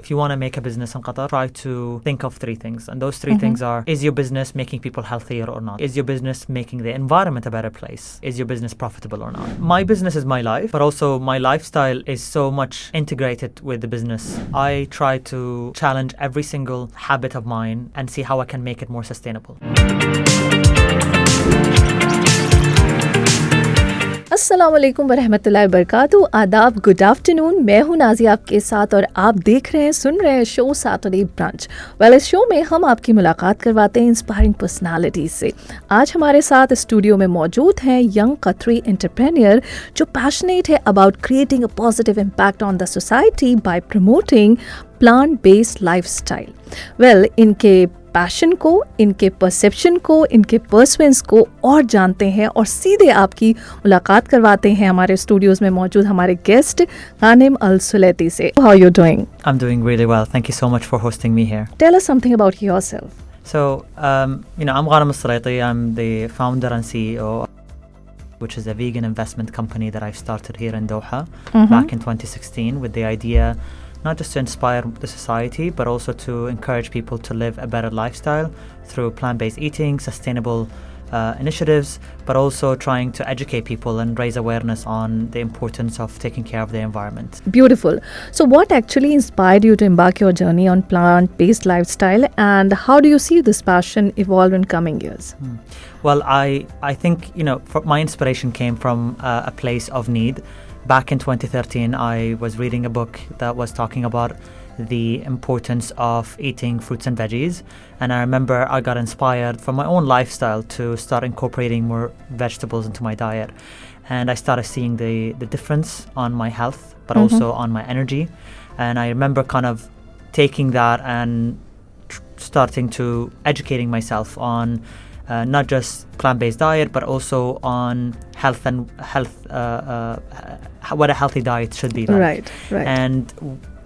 if you want to make a business in Qatar, try to think of three things. And those three things are, is your business making people healthier or not? Is your business making the environment a better place? Is your business profitable or not? My business is my life, but also my lifestyle is so much integrated with the business. I try to challenge every single habit of mine and see how I can make it more sustainable. अस्सलामुअलैकुम वरहमतुल्लाहि वबरकातुहू। आदाब, good afternoon. मैं हूं नाजिया आपके साथ और आप देख रहे हैं, सुन रहे हैं शो सैटरडे ब्रंच। इस शो में हम आपकी मुलाकात करवाते हैं इंस्पायरिंग पर्सनालिटीज से। आज हमारे साथ स्टूडियो में मौजूद हैं यंग कतरी एंटरप्रेन्योर जो पैशनेट है about creating a positive impact on the society bye promoting plant based lifestyle. इनके पैशन को, इनके परसेप्शन को, इनके पर्सवेंस को और जानते हैं और सीधे आपकी मुलाकात करवाते हैं हमारे स्टूडियोज में मौजूद हमारे गेस्ट गानिम अल सुलैती से। How are you doing? I'm doing really well. Thank you so much for hosting me here. Tell us something about yourself. So, I'm Ghanim Al Sulaiti. I'm the founder and CEO, which is a vegan investment company that I started here in Doha back in 2016 with the idea not just to inspire the society, but also to encourage people to live a better lifestyle through plant-based eating, sustainable initiatives, but also trying to educate people and raise awareness on the importance of taking care of the environment. Beautiful. So what actually inspired you to embark your journey on plant-based lifestyle, and how do you see this passion evolve in coming years? Well, I think, my inspiration came from a place of need. Back in 2013, I was reading a book that was talking about the importance of eating fruits and veggies. And I remember I got inspired from my own lifestyle to start incorporating more vegetables into my diet. And I started seeing the difference on my health, but also on my energy. And I remember kind of taking that and starting to educating myself on not just plant-based diet, but also on health and what a healthy diet should be like. Right. And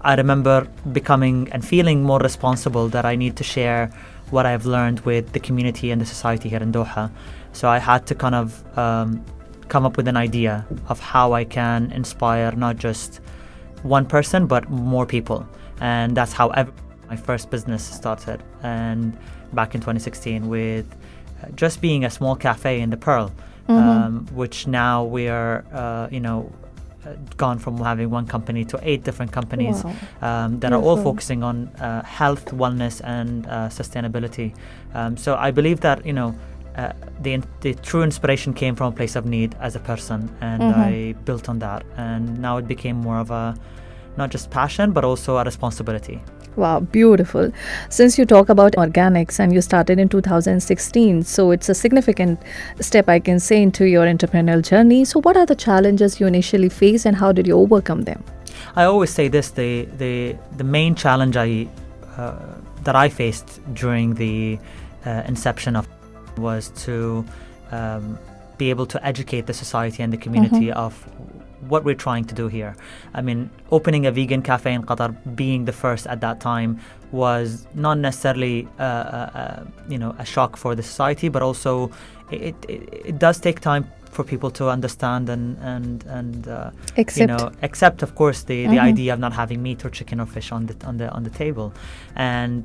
I remember becoming and feeling more responsible that I need to share what I've learned with the community and the society here in Doha. So I had to kind of come up with an idea of how I can inspire not just one person, but more people. And that's how my first business started. And back in 2016 with just being a small cafe in the Pearl, which now we are, gone from having one company to 8 different companies that are all focusing on health, wellness, and sustainability. So I believe that, the true inspiration came from a place of need as a person, and I built on that. And now it became more of a, not just passion, but also a responsibility. Wow, beautiful. Since you talk about organics and you started in 2016, so it's a significant step, I can say, into your entrepreneurial journey. So what are the challenges you initially faced and how did you overcome them? I always say this, the main challenge that I faced during the inception of was to be able to educate the society and the community of what we're trying to do here. I mean, opening a vegan cafe in Qatar, being the first at that time, was not necessarily a shock for the society, but also it does take time for people to understand and accept, of course, the idea of not having meat or chicken or fish on the table. And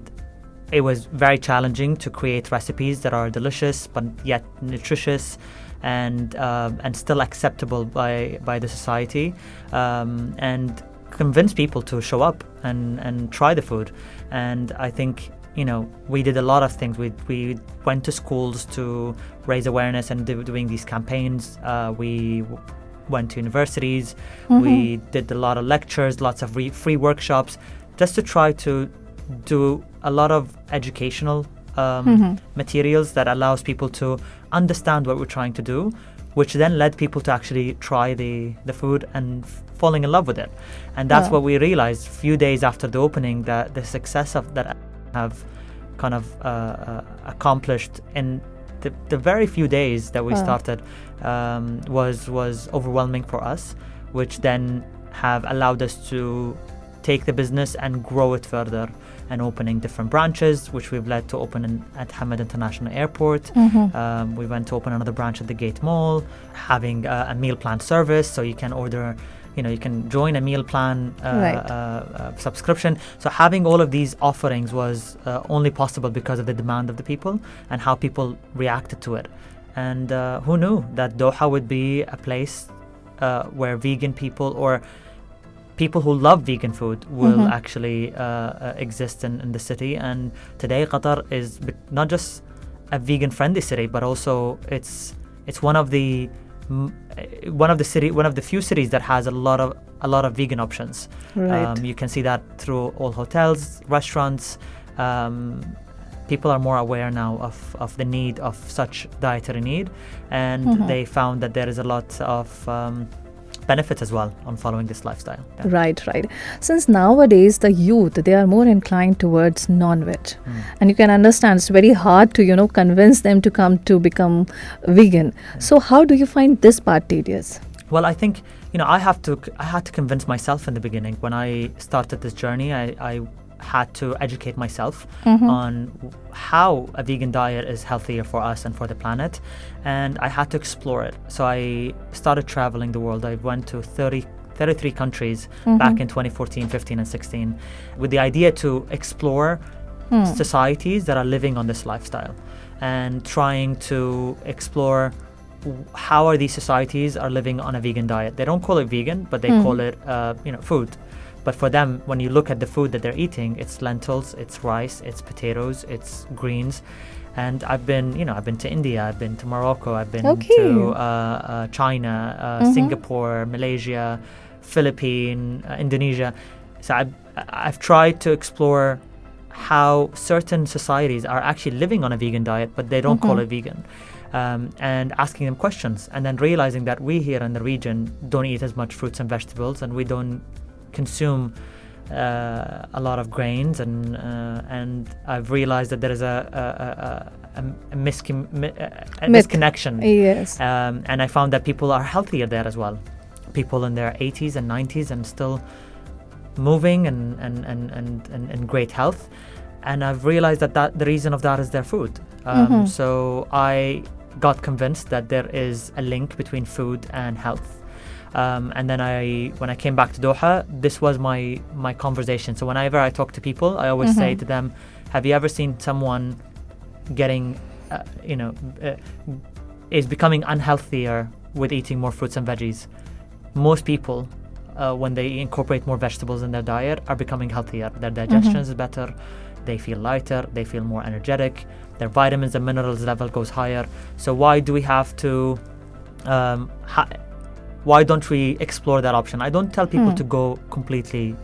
it was very challenging to create recipes that are delicious but yet nutritious and still acceptable by the society, and convince people to show up and try the food. And I think we did a lot of things. We went to schools to raise awareness and doing these campaigns. We went to universities. We did a lot of lectures, lots of free workshops, just to try to do a lot of educational materials that allows people to understand what we're trying to do, which then led people to actually try the food and falling in love with it. And that's what we realized a few days after the opening, that the success of that have kind of accomplished in the very few days that we started was overwhelming for us, which then have allowed us to take the business and grow it further, and opening different branches, which we've led to open at Hamad International Airport. We went to open another branch at the Gate Mall, having a meal plan service, so you can order you can join a meal plan Right. subscription. So having all of these offerings was only possible because of the demand of the people and how people reacted to it. And who knew that Doha would be a place where vegan people or people who love vegan food will actually exist in the city. And today Qatar is not just a vegan friendly city, but also it's one of the few cities that has a lot of vegan options. Right. You can see that through all hotels, restaurants. People are more aware now of the need of such dietary need, and they found that there is a lot of benefits as well on following this lifestyle. Yeah. Right. Since nowadays the youth, they are more inclined towards non-veg, and you can understand it's very hard to convince them to become vegan. So how do you find this part tedious? Well, I think I had to convince myself in the beginning. When I started this journey, I had to educate myself on how a vegan diet is healthier for us and for the planet, and I had to explore it. So I started traveling the world. I went to 33 countries back in 2014, 15 and 16 with the idea to explore societies that are living on this lifestyle and trying to explore how are these societies are living on a vegan diet. They don't call it vegan, but they call it food. But for them, when you look at the food that they're eating, it's lentils, it's rice, it's potatoes, it's greens. And I've been to India, I've been to Morocco, I've been to China, Singapore, Malaysia, Philippines, Indonesia. So I've tried to explore how certain societies are actually living on a vegan diet, but they don't call it vegan. And asking them questions, and then realizing that we here in the region don't eat as much fruits and vegetables, and we don't consume a lot of grains, and I've realized that there is a misconnection. Yes. And I found that people are healthier there as well. People in their 80s and 90s and still moving and in great health. And I've realized that the reason of that is their food. So I got convinced that there is a link between food and health. And then when I came back to Doha, this was my conversation. So whenever I talk to people, I always say to them, have you ever seen someone getting, is becoming unhealthier with eating more fruits and veggies? Most people, when they incorporate more vegetables in their diet, are becoming healthier. Their digestion is better. They feel lighter. They feel more energetic. Their vitamins and minerals level goes higher. So why do we have to... why don't we explore that option? I don't tell people to go completely,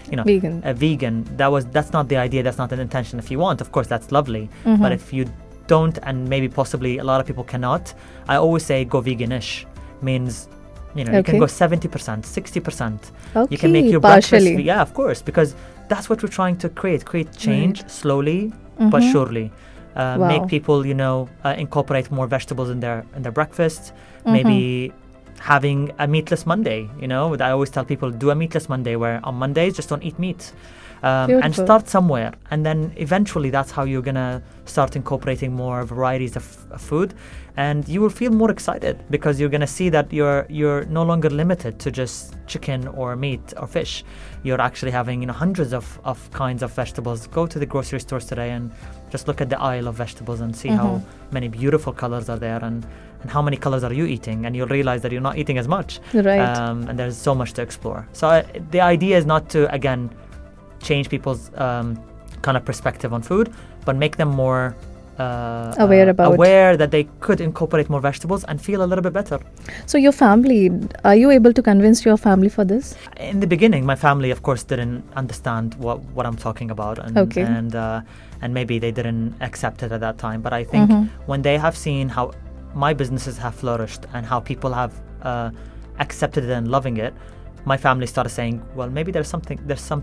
vegan. Vegan. That's not the idea. That's not an intention. If you want, of course, that's lovely. But if you don't, and maybe possibly a lot of people cannot, I always say go veganish. Means, you can go 70%, 60%. Okay, you can make your partially. breakfast. Yeah, of course, because that's what we're trying to create change slowly but surely. Make people, incorporate more vegetables in their breakfast. Maybe having a meatless Monday, I always tell people, do a meatless Monday, where on Mondays just don't eat meat. And start somewhere, and then eventually that's how you're gonna start incorporating more varieties of food, and you will feel more excited because you're gonna see that you're no longer limited to just chicken or meat or fish. You're actually having hundreds of kinds of vegetables. Go to the grocery stores today and just look at the aisle of vegetables and see how many beautiful colors are there, and how many colors are you eating, and you'll realize that you're not eating as much. Right. And there's so much to explore. So the idea is not to, again, change people's kind of perspective on food, but make them more aware that they could incorporate more vegetables and feel a little bit better. So your family, are you able to convince your family for this? In the beginning, my family, of course, didn't understand what I'm talking about, and maybe they didn't accept it at that time. But I think when they have seen how my businesses have flourished and how people have accepted it and loving it, my family started saying, well, maybe there's some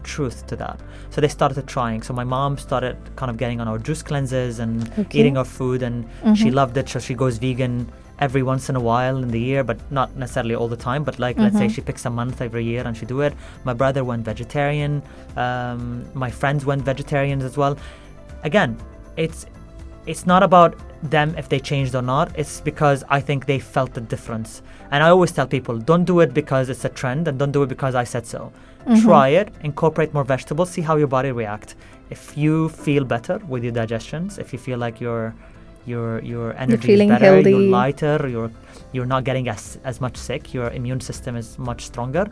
truth to that. So they started trying. So my mom started kind of getting on our juice cleanses and eating our food, and she loved it. So she goes vegan every once in a while in the year, but not necessarily all the time. But let's say she picks a month every year and she do it. My brother went vegetarian. My friends went vegetarians as well. Again, it's not about them if they changed or not. It's because I think they felt the difference. And I always tell people, don't do it because it's a trend, and don't do it because I said so. Try it, incorporate more vegetables, see how your body reacts. If you feel better with your digestions, if you feel like your energy is better, healthy. you're lighter, you're not getting as much sick, your immune system is much stronger,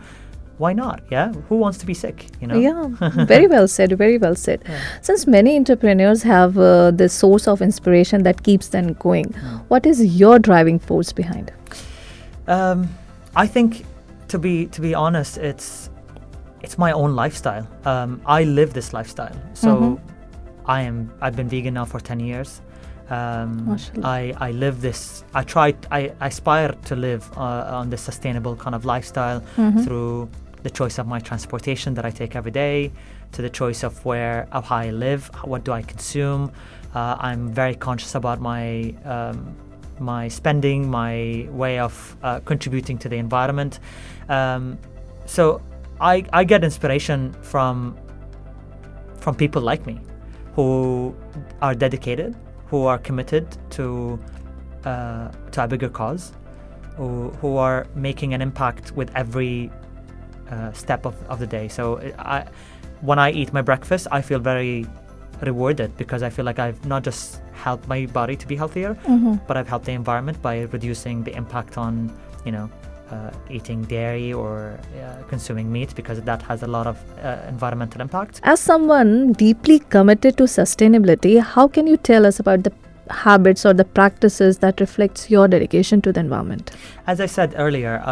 why not? Yeah, who wants to be sick, you know? Yeah, very well said, very well said. Yeah. Since many entrepreneurs have this source of inspiration that keeps them going, what is your driving force behind? I think, to be honest, it's my own lifestyle. I live this lifestyle. So I've been vegan now for 10 years. I live this. I aspire to live on this sustainable kind of lifestyle through the choice of my transportation that I take every day, to the choice of how I live, what do I consume. I'm very conscious about my spending, my way of contributing to the environment. So I get inspiration from people like me, who are dedicated, who are committed to a bigger cause, who are making an impact with every step of the day. So when I eat my breakfast, I feel very rewarded, because I feel like I've not just helped my body to be healthier, but I've helped the environment by reducing the impact on, eating dairy or consuming meat, because that has a lot of environmental impact. As someone deeply committed to sustainability, how can you tell us about the habits or the practices that reflects your dedication to the environment? As I said earlier,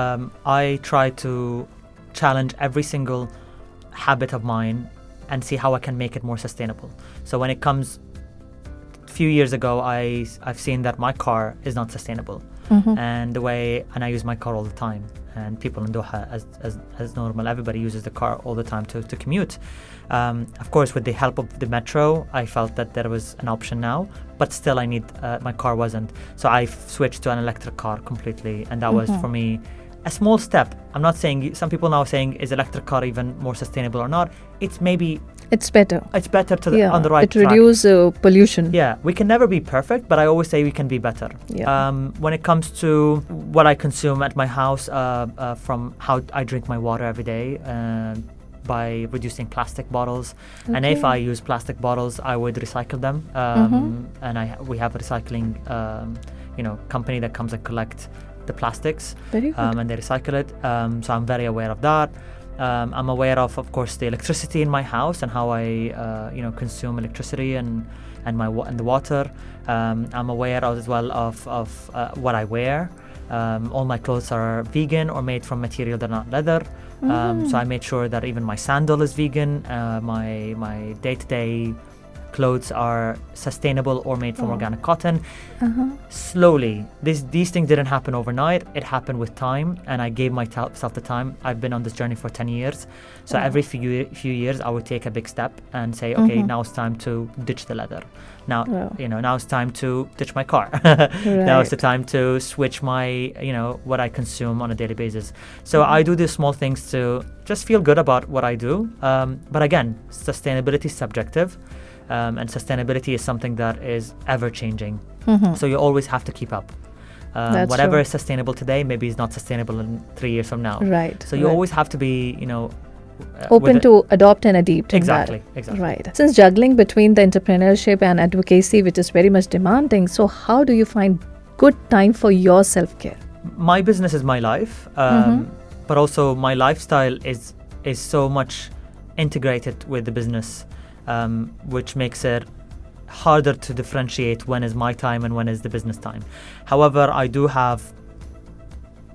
I try to challenge every single habit of mine and see how I can make it more sustainable. So when it comes, a few years ago, I've seen that my car is not sustainable. And I use my car all the time, and people in Doha, as normal, everybody uses the car all the time to commute. Of course, with the help of the metro, I felt that there was an option now, but still my car wasn't. So I switched to an electric car completely, and that was for me a small step. I'm not saying, some people now saying, is electric car even more sustainable or not? It's better. It's better on the right track. It reduces pollution. Yeah, we can never be perfect, but I always say we can be better. Yeah. When it comes to what I consume at my house, from how I drink my water every day, by reducing plastic bottles. Okay. And if I use plastic bottles, I would recycle them. And we have a recycling company that comes and collects the plastics. Very good. And they recycle it. So I'm very aware of that. I'm aware of course, the electricity in my house and how I, consume electricity and the water. I'm aware as well of what I wear. All my clothes are vegan or made from material that are not leather. So I made sure that even my sandal is vegan. My day-to-day clothes are sustainable or made from organic cotton. Slowly, these things didn't happen overnight. It happened with time, and I gave myself the time. I've been on this journey for 10 years. So every few years, I would take a big step and say, okay, now it's time to ditch the leather. Now, now it's time to ditch my car. Now it's the time to switch my, what I consume on a daily basis. So I do these small things to just feel good about what I do. But again, sustainability is subjective. And sustainability is something that is ever changing. So you always have to keep up. Whatever is sustainable today, maybe is not sustainable in 3 years from now. Right. So you always have to be, open to adopt and adapt. Exactly. Right. Since juggling between the entrepreneurship and advocacy, which is very much demanding, so how do you find good time for your self-care? My business is my life, but also my lifestyle is so much integrated with the business. Which makes it harder to differentiate when is my time and when is the business time. However, I do have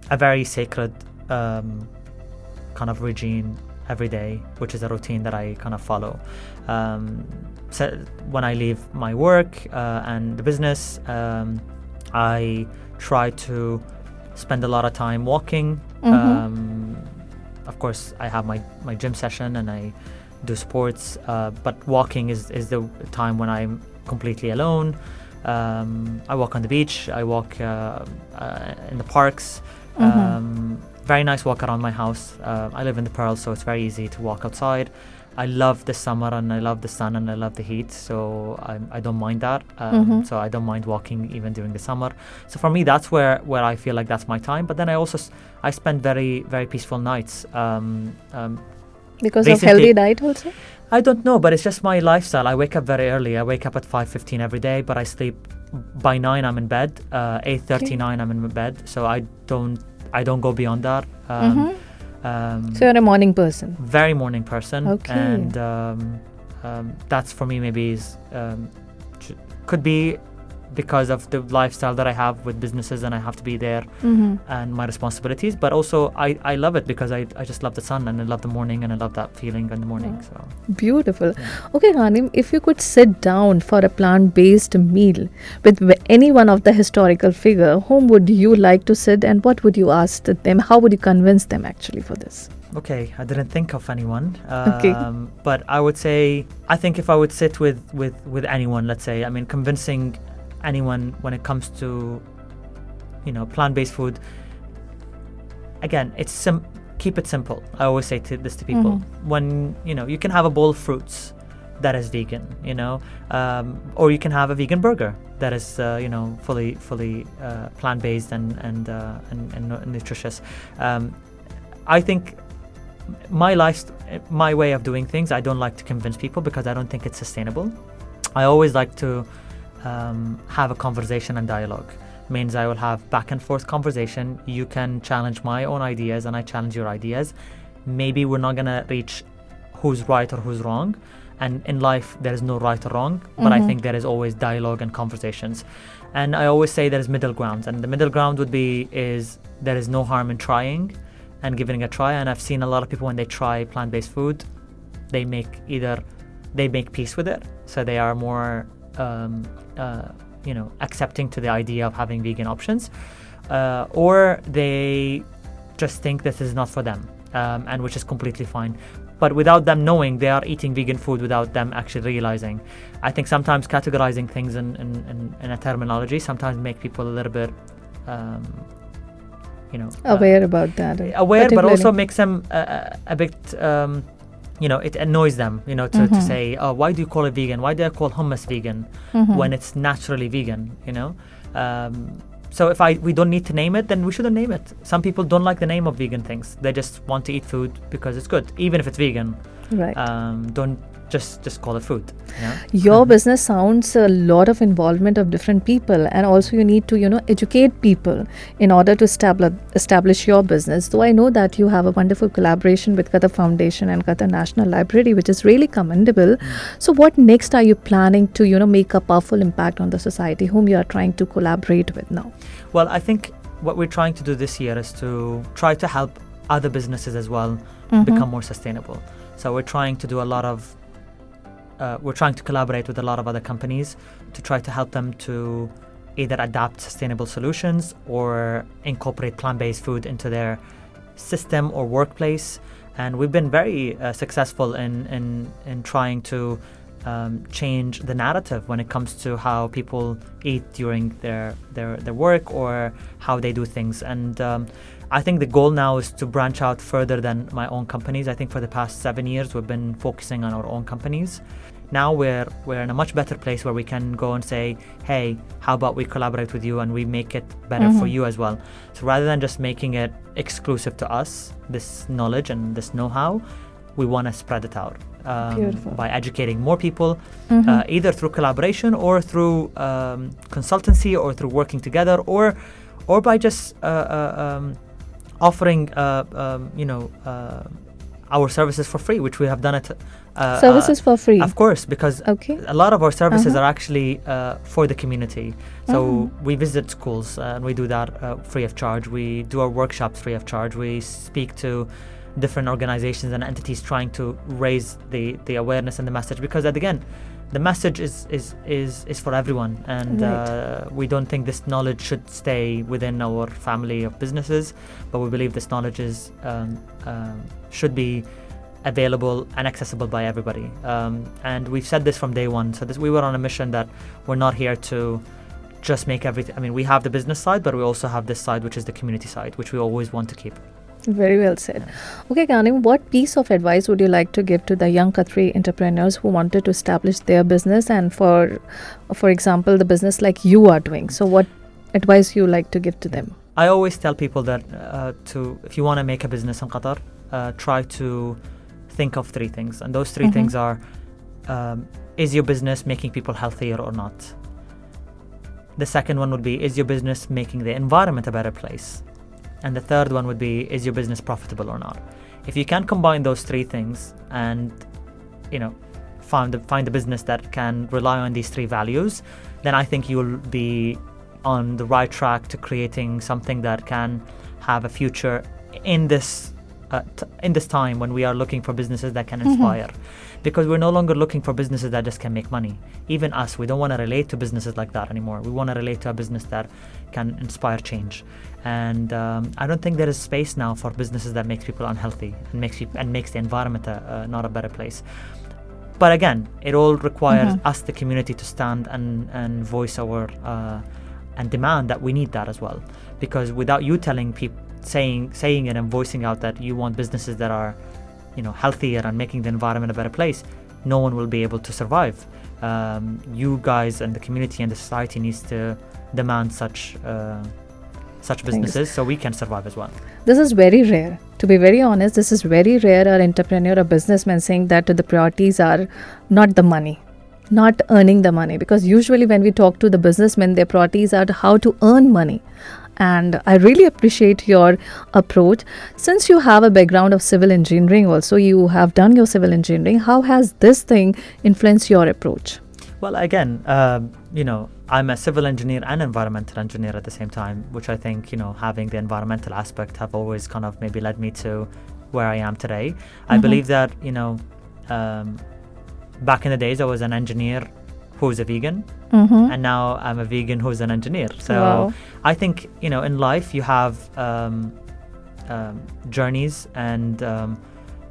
a very sacred kind of regime every day, which is a routine that I kind of follow. So when I leave my work and the business, I try to spend a lot of time walking. Of course, I have my gym session and I do sports, but walking is the time when I'm completely alone. I walk on the beach, I walk in the parks. Very nice walk around my house. I live in the Pearl, so it's very easy to walk outside. I love the summer and I love the sun and I love the heat, so I don't mind that. So I don't mind walking even during the summer. So for me, that's where I feel like that's my time. But then I spend very, very peaceful nights. Because recently, of healthy diet also? I don't know, but it's just my lifestyle. I wake up very early. I wake up at 5:15 every day, but I sleep by 9. I'm in bed. 8:39 I'm in bed. So I don't go beyond that. So you're a morning person? Very morning person. Okay. And that's for me maybe could be because of the lifestyle that I have with businesses and I have to be there and my responsibilities. But also I love it because I just love the sun and I love the morning and I love that feeling in the morning. So beautiful. Okay, Ghanim, if you could sit down for a plant-based meal with any one of the historical figure, whom would you like to sit and what would you ask them? How would you convince them actually for this? Okay, I didn't think of anyone. Okay. But I would say, I think if I would sit with anyone, let's say, I mean, convincing anyone when it comes to, plant-based food, again, it's keep it simple. I always say this to people. When, you can have a bowl of fruits that is vegan, or you can have a vegan burger that is, fully plant-based and nutritious. I think my way of doing things, I don't like to convince people because I don't think it's sustainable. I always like to have a conversation and dialogue. Means I will have back and forth conversation. You can challenge my own ideas and I challenge your ideas. Maybe we're not gonna reach who's right or who's wrong, and in life there is no right or wrong, but I think there is always dialogue and conversations. And I always say there is middle ground, and the middle ground would be there is no harm in trying and giving it a try. And I've seen a lot of people when they try plant-based food, they make peace with it, so they are more accepting to the idea of having vegan options, or they just think this is not for them, and which is completely fine. But without them knowing, they are eating vegan food without them actually realizing. I think sometimes categorizing things in a terminology sometimes make people a little bit, aware about that. Aware, but also makes them a bit. It annoys them, to say, oh, why do you call it vegan? Why do I call hummus vegan when it's naturally vegan, So if we don't need to name it, then we shouldn't name it. Some people don't like the name of vegan things. They just want to eat food because it's good, even if it's vegan. Right. Don't just call it food. Your business sounds a lot of involvement of different people, and also you need to educate people in order to establish your business. Though I know that you have a wonderful collaboration with Qatar Foundation and Qatar National Library, which is really commendable. So what next are you planning to make a powerful impact on the society, whom you are trying to collaborate with now? Well, I think what we're trying to do this year is to try to help other businesses as well become more sustainable. So we're trying to do we're trying to collaborate with a lot of other companies to try to help them to either adapt sustainable solutions or incorporate plant-based food into their system or workplace. And we've been very successful in trying to change the narrative when it comes to how people eat during their work or how they do things. And I think the goal now is to branch out further than my own companies. I think for the past 7 years we've been focusing on our own companies. Now we're in a much better place where we can go and say, hey, how about we collaborate with you and we make it better for you as well. So rather than just making it exclusive to us, this knowledge and this know-how, we want to spread it out by educating more people, either through collaboration or through consultancy or through working together, or by just offering our services for free, which we have done it. Services for free? Of course, because a lot of our services are actually for the community. So we visit schools and we do that free of charge. We do our workshops free of charge. We speak to different organizations and entities trying to raise the awareness and the message, because again, the message is for everyone, and we don't think this knowledge should stay within our family of businesses, but we believe this knowledge should be available and accessible by everybody. And we've said this from day one. So we were on a mission that we're not here to just make everything. I mean, we have the business side, but we also have this side, which is the community side, which we always want to keep. Very well said. Okay, Ghanim, what piece of advice would you like to give to the young Qatari entrepreneurs who wanted to establish their business and for example, the business like you are doing? So what advice you like to give to them? I always tell people that if you want to make a business in Qatar, try to think of three things. And those three things are, is your business making people healthier or not? The second one would be, is your business making the environment a better place? And the third one would be, is your business profitable or not? If you can combine those three things and, find a business that can rely on these three values, then I think you'll be on the right track to creating something that can have a future in this time when we are looking for businesses that can inspire. Because we're no longer looking for businesses that just can make money. Even us, we don't want to relate to businesses like that anymore. We want to relate to a business that can inspire change. And I don't think there is space now for businesses that makes people unhealthy and makes the environment not a better place. But again, it all requires us, the community, to stand and voice our and demand that we need that as well. Because without you telling people, saying it and voicing out that you want businesses that are, healthier and making the environment a better place, no one will be able to survive. You guys and the community and the society needs to demand such businesses so we can survive as well. This is very rare. To be very honest, this is very rare, an entrepreneur, a businessman saying that the priorities are not the money, not earning the money. Because usually when we talk to the businessmen, their priorities are how to earn money. And I really appreciate your approach. Since you have a background of civil engineering also, you have done your civil engineering, how has this thing influenced your approach? Well, again, I'm a civil engineer and environmental engineer at the same time, which I think, having the environmental aspect have always kind of maybe led me to where I am today. I believe that, back in the days, I was an engineer who's a vegan, and now I'm a vegan who's an engineer. So I think, in life you have journeys and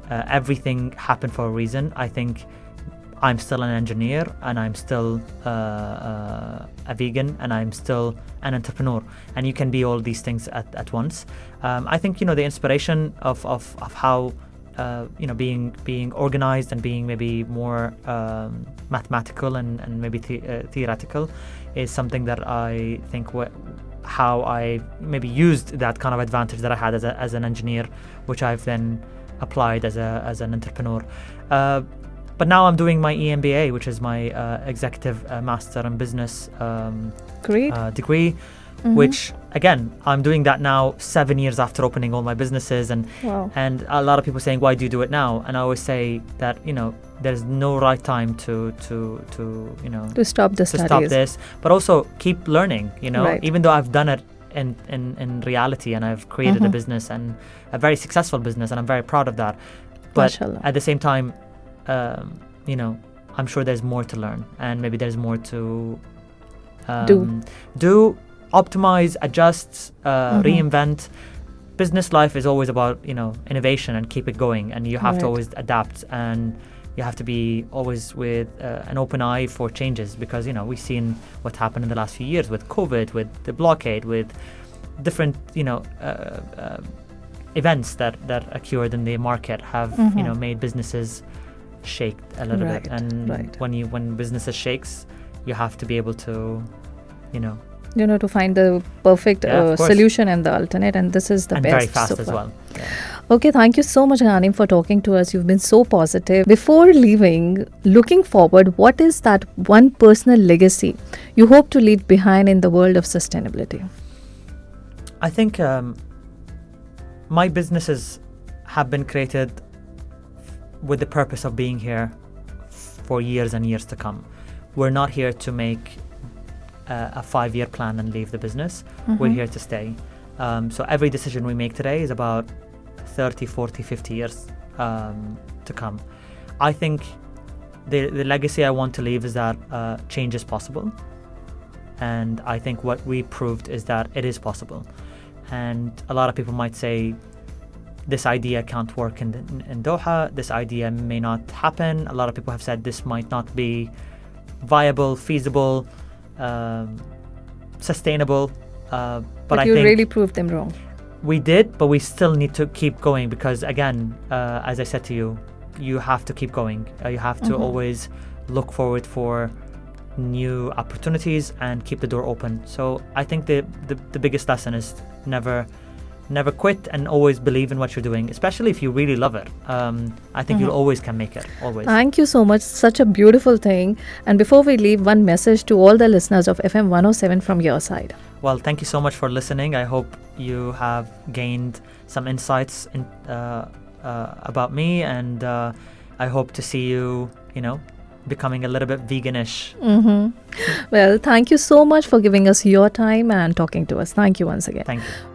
everything happened for a reason. I think I'm still an engineer and I'm still a vegan and I'm still an entrepreneur, and you can be all these things at once. I think, the inspiration of how being organized and being maybe more mathematical and maybe theoretical is something that I think how I maybe used that kind of advantage that I had as an engineer, which I've then applied as an entrepreneur. But now I'm doing my EMBA, which is my executive master in business degree. Which again, I'm doing that now 7 years after opening all my businesses, and a lot of people saying, why do you do it now? And I always say that there's no right time to stop this, but also keep learning. Right. Even though I've done it in reality and I've created a business and a very successful business, and I'm very proud of that. But at the same time, I'm sure there's more to learn, and maybe there's more to do. Optimize, adjust, reinvent. Business life is always about, innovation and keep it going, and you have to always adapt, and you have to be always with an open eye for changes, because, we've seen what happened in the last few years with COVID, with the blockade, with different, events that occurred in the market have, made businesses shake a little bit. And when businesses shakes, you have to be able to, to find the perfect solution and the alternate, and this is the and best. Very fast as well. Yeah. Okay, thank you so much, Ghanim, for talking to us. You've been so positive. Before leaving, looking forward, what is that one personal legacy you hope to leave behind in the world of sustainability? I think my businesses have been created with the purpose of being here for years and years to come. We're not here to make a 5-year plan and leave the business. We're here to stay. So every decision we make today is about 30, 40, 50 years to come. I think the legacy I want to leave is that change is possible. And I think what we proved is that it is possible. And a lot of people might say, this idea can't work in Doha, this idea may not happen. A lot of people have said this might not be viable, feasible, sustainable. But I you think really proved them wrong. We did, but we still need to keep going because, again, as I said to you, you have to keep going. You have to always look forward for new opportunities and keep the door open. So I think the biggest lesson is never quit and always believe in what you're doing, especially if you really love it. I think you always can make it, always. Thank you so much. Such a beautiful thing. And before we leave, one message to all the listeners of FM 107 from your side. Well, thank you so much for listening. I hope you have gained some insights about me, and I hope to see you, becoming a little bit veganish. Well, thank you so much for giving us your time and talking to us. Thank you once again. Thank you.